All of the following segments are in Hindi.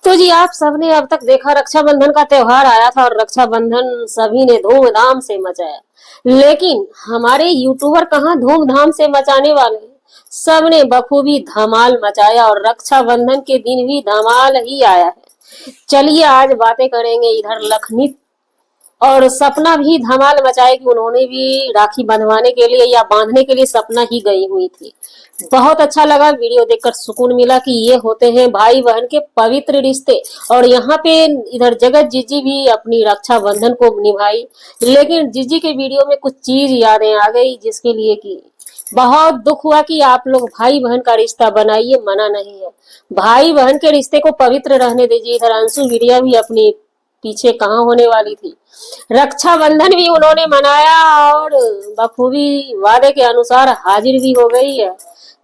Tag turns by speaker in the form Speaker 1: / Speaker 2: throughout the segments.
Speaker 1: तो जी आप सबने अब तक देखा रक्षाबंधन का त्योहार आया था और रक्षाबंधन सभी ने धूमधाम से मचाया। लेकिन हमारे यूट्यूबर कहाँ धूमधाम से मचाने वाले हैं। सबने बखूबी धमाल मचाया और रक्षाबंधन के दिन भी धमाल ही आया है। चलिए आज बातें करेंगे इधर लखनी और सपना भी धमाल मचाए कि उन्होंने भी राखी बंधवाने के लिए या बांधने के लिए सपना ही गई हुई थी। बहुत अच्छा लगा वीडियो देखकर, सुकून मिला कि ये होते हैं भाई बहन के पवित्र रिश्ते। और यहाँ पे इधर जगत जीजी भी अपनी रक्षाबंधन को निभाई। लेकिन जीजी के वीडियो में कुछ चीज यादें आ गई जिसके लिए कि बहुत दुख हुआ कि आप लोग भाई बहन का रिश्ता बनाइए, मना नहीं है। भाई बहन के रिश्ते को पवित्र रहने दीजिए। इधर अंशु वीडियो भी अपनी पीछे कहाँ होने वाली थी। रक्षाबंधन भी उन्होंने मनाया और बखूबी वादे के अनुसार हाजिर भी हो गई है।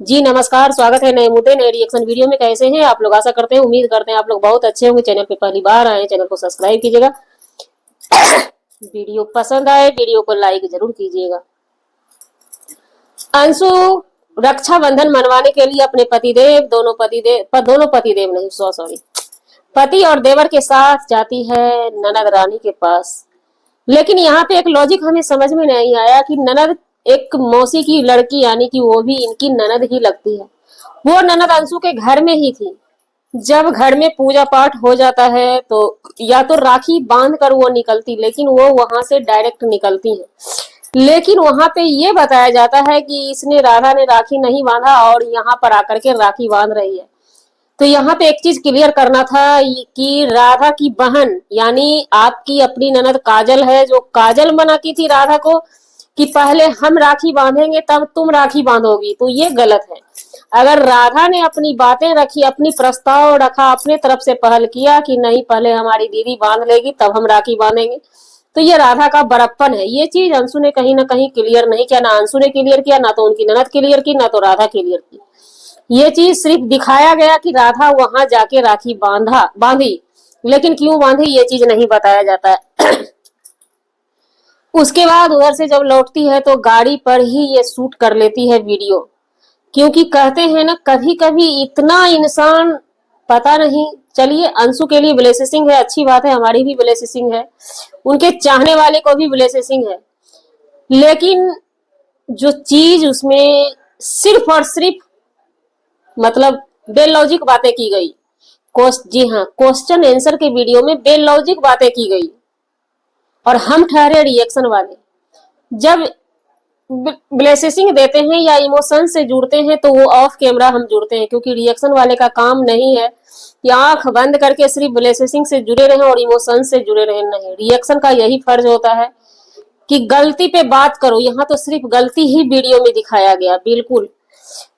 Speaker 1: जी नमस्कार, स्वागत है नए मुद्दे नए रिएक्शन वीडियो में। कैसे हैं आप लोग? आशा करते हैं, उम्मीद करते हैं आप लोग बहुत अच्छे होंगे। चैनल पे पहली बार आए, चैनल को सब्सक्राइब कीजिएगा। वीडियो पसंद आए वीडियो को लाइक जरूर कीजिएगा। अंशु रक्षाबंधन मनवाने के लिए अपने पतिदेव दोनों पतिदेव नहीं, सॉरी, पति और देवर के साथ जाती है ननद रानी के पास। लेकिन यहाँ पे एक लॉजिक हमें समझ में नहीं आया कि ननद एक मौसी की लड़की यानी कि वो भी इनकी ननद ही लगती है। वो ननद अंशु के घर में ही थी। जब घर में पूजा पाठ हो जाता है तो या तो राखी बांध कर वो निकलती, लेकिन वो वहां से डायरेक्ट निकलती है। लेकिन वहां पे ये बताया जाता है कि इसने राधा ने राखी नहीं बांधा और यहाँ पर आकर के राखी बांध रही है। तो यहाँ पे एक चीज क्लियर करना था कि राधा की बहन यानी आपकी अपनी ननद काजल है, जो काजल मनाती थी राधा को कि पहले हम राखी बांधेंगे तब तुम राखी बांधोगी, तो ये गलत है। अगर राधा ने अपनी बातें रखी, अपनी प्रस्ताव रखा, अपने तरफ से पहल किया कि नहीं पहले हमारी दीदी बांध लेगी तब हम राखी बांधेंगे, तो ये राधा का बड़प्पन है। ये चीज अंशु ने कहीं ना कहीं क्लियर नहीं किया। ना अंशु ने क्लियर किया, ना तो उनकी ननद क्लियर की, ना तो राधा क्लियर की। ये चीज सिर्फ दिखाया गया कि राधा वहां जाके राखी बांधी, लेकिन क्यों बांधी ये चीज नहीं बताया जाता है। उसके बाद उधर से जब लौटती है तो गाड़ी पर ही ये शूट कर लेती है वीडियो। क्योंकि कहते हैं ना कभी कभी इतना इंसान पता नहीं। चलिए अंशु के लिए ब्लेसिंग है, अच्छी बात है, हमारी भी ब्लेसिंग है, उनके चाहने वाले को भी ब्लेसिंग है। लेकिन जो चीज उसमें सिर्फ और सिर्फ मतलब बेलॉजिक बातें की गई। जी हाँ, क्वेश्चन आंसर के वीडियो में बेलॉजिक बातें की गई और हम ठहरे रिएक्शन वाले। जब ब्लेसिंग देते हैं या इमोशन से जुड़ते हैं तो वो ऑफ कैमरा हम जुड़ते हैं, क्योंकि रिएक्शन वाले का काम नहीं है कि आंख बंद करके सिर्फ ब्लेसिंग से जुड़े रहें और इमोशन से जुड़े रहें। नहीं, रिएक्शन का यही फर्ज होता है कि गलती पे बात करो। यहाँ तो सिर्फ गलती ही वीडियो में दिखाया गया। बिल्कुल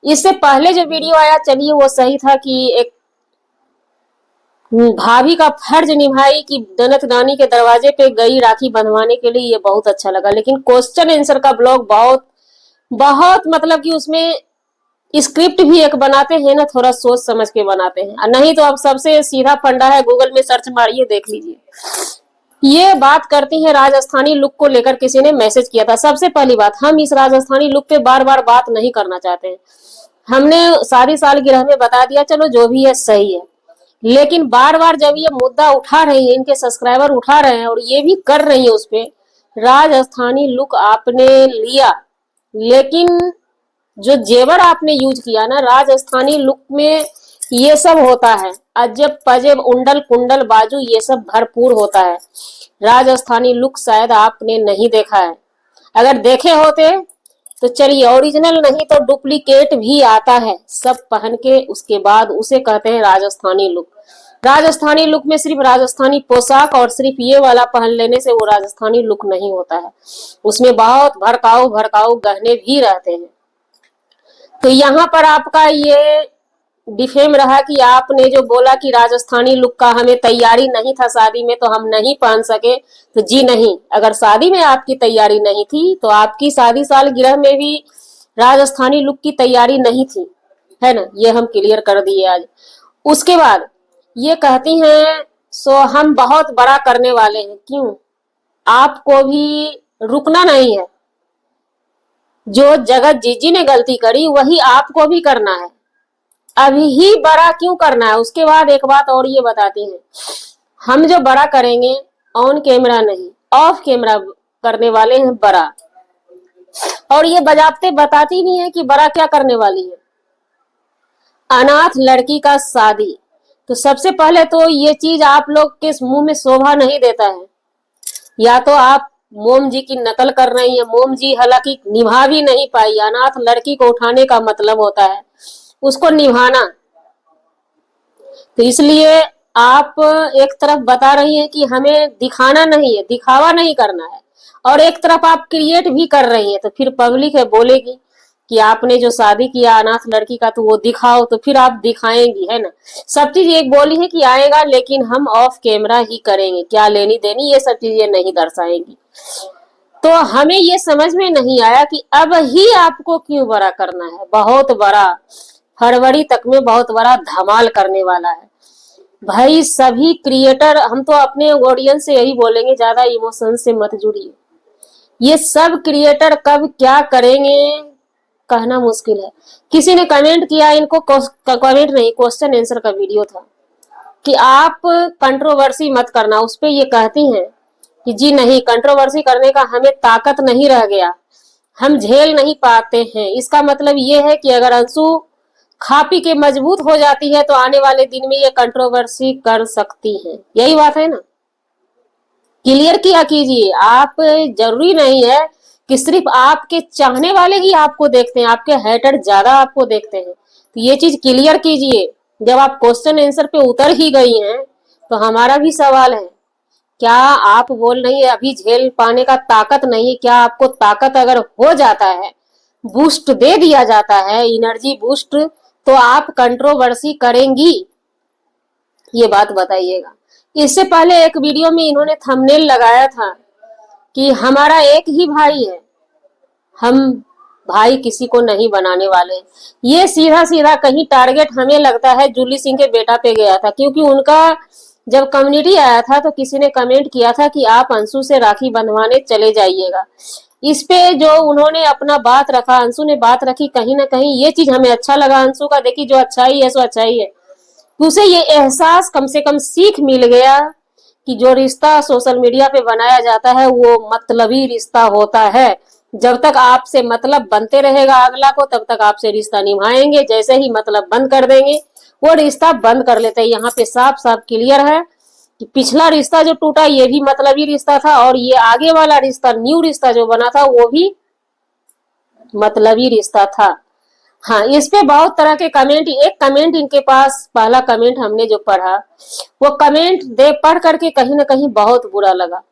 Speaker 1: इससे पहले जो वीडियो आया, चलिए वो सही था कि एक भाभी का फर्ज निभाई कि ननद रानी के दरवाजे पे गई राखी बंधवाने के लिए, ये बहुत अच्छा लगा। लेकिन क्वेश्चन आंसर का ब्लॉग बहुत बहुत मतलब कि उसमें स्क्रिप्ट भी एक बनाते हैं ना, थोड़ा सोच समझ के बनाते हैं। नहीं तो अब सबसे सीधा फंडा है, गूगल में सर्च मारिए देख लीजिए। ये बात करती है राजस्थानी लुक को लेकर, किसी ने मैसेज किया था। सबसे पहली बात, हम इस राजस्थानी लुक पे बार बार बात नहीं करना चाहते हैं। हमने सारी सालगिरह में बता दिया, चलो जो भी है सही है। लेकिन बार बार जब ये मुद्दा उठा रही है, इनके सब्सक्राइबर उठा रहे हैं और ये भी कर रही है उस पे, राजस्थानी लुक आपने लिया लेकिन जो जेवर आपने यूज किया ना राजस्थानी लुक में, ये सब होता है। अजब पजेब उंडल कुंडल बाजू ये सब भरपूर होता है। राजस्थानी लुक शायद आपने नहीं देखा है। अगर देखे होते तो चलिए, ओरिजिनल नहीं तो डुप्लीकेट भी आता है, सब पहन के उसके बाद उसे कहते हैं राजस्थानी लुक। राजस्थानी लुक में सिर्फ राजस्थानी पोशाक और सिर्फ ये वाला पहन लेने से वो राजस्थानी लुक नहीं होता है, उसमें बहुत भड़काऊ भड़काऊ गहने भी रहते हैं। तो यहाँ पर आपका ये डिफेम रहा कि आपने जो बोला कि राजस्थानी लुक का हमें तैयारी नहीं था शादी में तो हम नहीं पहन सके। तो जी नहीं, अगर शादी में आपकी तैयारी नहीं थी तो आपकी शादी सालगिरह में भी राजस्थानी लुक की तैयारी नहीं थी, है ना, ये हम क्लियर कर दिए आज। उसके बाद ये कहती हैं सो हम बहुत बड़ा करने वाले हैं। क्यों? आपको भी रुकना नहीं है। जो जगत जीजी ने गलती करी वही आपको भी करना है। अभी ही बड़ा क्यों करना है। उसके बाद एक बात और ये बताती हैं, हम जो बड़ा करेंगे ऑन कैमरा नहीं, ऑफ कैमरा करने वाले हैं बड़ा। और ये बजाते बताती नहीं है कि बड़ा क्या करने वाली है। अनाथ लड़की का शादी, तो सबसे पहले तो ये चीज आप लोग के मुंह में शोभा नहीं देता है। या तो आप मोम जी की नकल कर रही है। मोम जी हालांकि निभा भी नहीं पाई। अनाथ लड़की को उठाने का मतलब होता है उसको निभाना। तो इसलिए आप एक तरफ बता रही हैं कि हमें दिखाना नहीं है, दिखावा नहीं करना है, और एक तरफ आप क्रिएट भी कर रही हैं। तो फिर पब्लिक है बोलेगी कि आपने जो शादी किया अनाथ लड़की का तो वो दिखाओ, तो फिर आप दिखाएंगी, है ना। सब चीज एक बोली है कि आएगा लेकिन हम ऑफ कैमरा ही करेंगे, क्या लेनी देनी ये सब चीजें नहीं दर्शाएंगी। तो हमें ये समझ में नहीं आया कि अब ही आपको क्यों बड़ा करना है। बहुत बड़ा, फरवरी तक में बहुत बड़ा धमाल करने वाला है भाई। सभी क्रिएटर, हम तो अपने ऑडियंस से यही बोलेंगे, ज्यादा इमोशन से मत जुड़िए। ये सब क्रिएटर कब क्या करेंगे कहना मुश्किल है। किसी ने कमेंट किया, इनको कमेंट नहीं, क्वेश्चन आंसर का वीडियो था कि आप कंट्रोवर्सी मत करना। उस पे ये कहती हैं कि जी नहीं, कंट्रोवर्सी करने का हमें ताकत नहीं रह गया, हम झेल नहीं पाते हैं। इसका मतलब ये है कि अगर अंशु खा पी के मजबूत हो जाती है तो आने वाले दिन में ये कंट्रोवर्सी कर सकती है। यही बात है ना, क्लियर किया कीजिए। आप, जरूरी नहीं है कि सिर्फ आपके चाहने वाले ही आपको देखते हैं, आपके हेटर ज्यादा आपको देखते हैं। तो ये चीज क्लियर कीजिए। जब आप क्वेश्चन आंसर पे उतर ही गई हैं तो हमारा भी सवाल है, क्या आप बोल रही है अभी झेल पाने का ताकत नहीं? क्या आपको ताकत अगर हो जाता है, बूस्ट दे दिया जाता है, एनर्जी बूस्ट, तो आप कंट्रोवर्सी करेंगी? ये बात बताइएगा। इससे पहले एक वीडियो में इन्होंने थंबनेल लगाया था कि हमारा एक ही भाई है, हम भाई किसी को नहीं बनाने वाले। ये सीधा सीधा कहीं टारगेट हमें लगता है जूली सिंह के बेटा पे गया था, क्योंकि उनका जब कम्युनिटी आया था तो किसी ने कमेंट किया था कि आप अंशु से राखी बंधवाने चले जाइएगा। इस पे जो उन्होंने अपना बात रखा, अंशु ने बात रखी, कहीं ना कहीं ये चीज हमें अच्छा लगा अंशु का। देखी, जो अच्छाई है सो अच्छाई है। तो उसे ये एहसास, कम से कम सीख मिल गया कि जो रिश्ता सोशल मीडिया पे बनाया जाता है वो मतलबी रिश्ता होता है। जब तक आपसे मतलब बनते रहेगा अगला को, तब तक आपसे रिश्ता निभाएंगे। जैसे ही मतलब बंद कर देंगे वो रिश्ता बंद कर लेते हैं। यहाँ पे साफ साफ क्लियर है कि पिछला रिश्ता जो टूटा ये भी मतलबी रिश्ता था, और ये आगे वाला रिश्ता, न्यू रिश्ता जो बना था वो भी मतलबी रिश्ता था। हाँ, इस पे बहुत तरह के कमेंट। एक कमेंट इनके पास, पहला कमेंट हमने जो पढ़ा, वो कमेंट दे पढ़ करके कहीं ना कहीं बहुत बुरा लगा।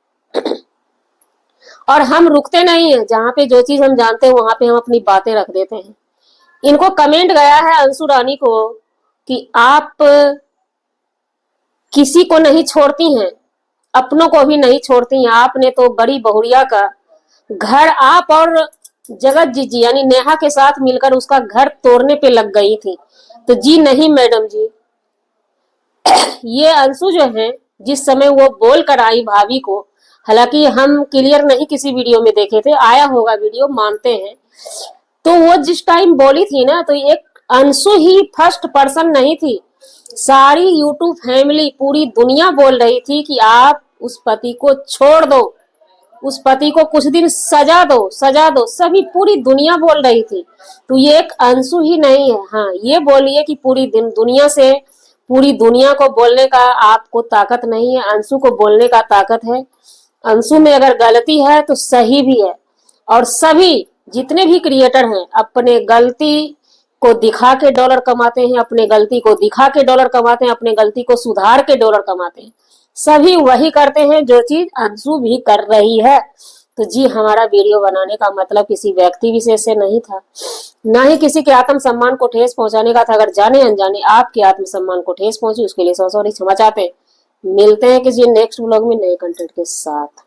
Speaker 1: और हम रुकते नहीं है, जहाँ पे जो चीज हम जानते हैं वहां पे हम अपनी बातें रख देते हैं। इनको कमेंट गया है अंशु रानी को कि आप किसी को नहीं छोड़ती हैं, अपनों को भी नहीं छोड़ती हैं। आपने तो बड़ी बहुरिया का घर, आप और जगत जी यानी नेहा के साथ मिलकर उसका घर तोड़ने पे लग गई थी। तो जी नहीं मैडम जी, ये अंशु जो है, जिस समय वो बोल कर आई भाभी को, हालांकि हम क्लियर नहीं किसी वीडियो में देखे थे, आया होगा वीडियो, मानते हैं। तो वो जिस टाइम बोली थी ना, तो एक अंशु ही फर्स्ट पर्सन नहीं थी, सारी यूट्यूब फैमिली, पूरी दुनिया बोल रही थी कि आप उस पति को छोड़ दो, उस पति को कुछ दिन सजा दो, सजा दो। सभी, पूरी दुनिया बोल रही थी। तो ये एक अंशु ही नहीं है। हाँ, ये बोलिए कि पूरी दुनिया से, पूरी दुनिया को बोलने का आपको ताकत नहीं है, अंशु को बोलने का ताकत है। अंशु में अगर गलती है तो सही भी है। और सभी जितने भी क्रिएटर हैं अपने गलती को दिखा के डॉलर कमाते हैं, अपने गलती को दिखा के डॉलर कमाते हैं, अपने गलती को सुधार के डॉलर कमाते हैं। सभी वही करते हैं जो चीज अंशु भी कर रही है। तो जी, हमारा वीडियो बनाने का मतलब किसी व्यक्ति विशेष से नहीं था, ना ही किसी के आत्म सम्मान को ठेस पहुंचाने का था। अगर जाने अनजाने आपके आत्म सम्मान को ठेस पहुंची उसके लिए सॉरी क्षमा चाहते हैं। मिलते हैं किसी नेक्स्ट व्लॉग में नए कंटेंट के साथ।